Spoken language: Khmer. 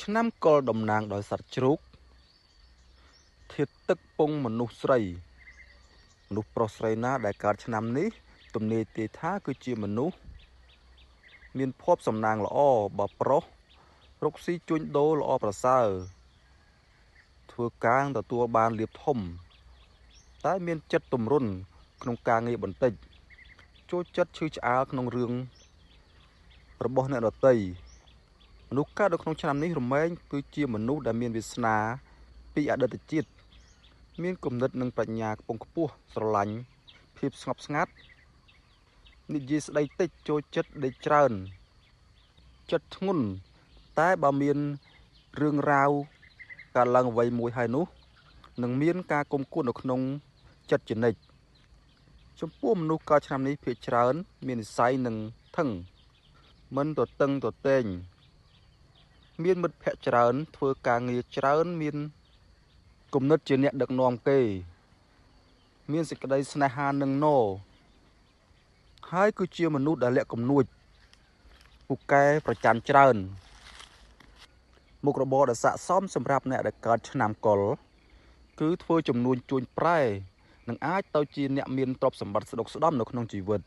ឆ្នាំកុលតំណាងដោយសត្វជ្រូកធាតុទឹកពងមនុស្សស្រីមនុស្សប្រុសស្រីណាដែលកើតឆ្នាំនេះទំនាយទាយថាគឺជាមនុស្សមានភ័ព្វសំណាងល្អបើប្រុសរកស៊ីជួញដូរល្អប្រសើរធ្វើការទទួលបានលាភធំតែមានចិត្តទម្រុនក្នុងការងារបន្តិចចូលចិត្តឈឺឆ្អាលក្នុងរឿងរបស់អ្នកដទៃមនុស្សកើតនៅក្នុងឆ្នាំនេះរមែងគឺជាមនុស្សដែលមានវាសនាពីអតីតជាតិមានគំនិតនិងប្រាជ្ញាខ្ពង់ខ្ពស់ស្រឡាញ់ភាពស្ងប់ស្ងាត់និយាយស្ដីតិចចូលចិត្តដេកច្រើនចិត្តធ្ងន់តែបើមានរឿងរ៉ាវកើតឡើងអ្វីមួយហើយនោះនឹងមានការគុំគួននៅក្នុងចិត្តជានិច្ចចំពោះមនុស្សកើតឆ្នាំនេះភាគច្រើនមាននិស្ស័យនឹងថឹងមិនទទឹងទតែងមានមិត្តភ័ក្តិច្រើនធ្វើការងារច្រើនមានគំនិតជាអ្នកដឹកនាំគេមានសេចក្តីស្នេហានឹងណហើយគឺជាមនុស្សដែលលាក់កំនួចពូកែប្រច័ណ្ឌច្រើនមុខរបរដែលស័ក្តិសមសម្រាប់អ្នកដែលកើតឆ្នាំកុរគឺធ្វើចំនួនជួញប្រែនឹងអាចទៅជាអ្នកមានទ្រព្យសម្បត្តិស្ដុកស្ដម្ភនៅក្នុងជីវិត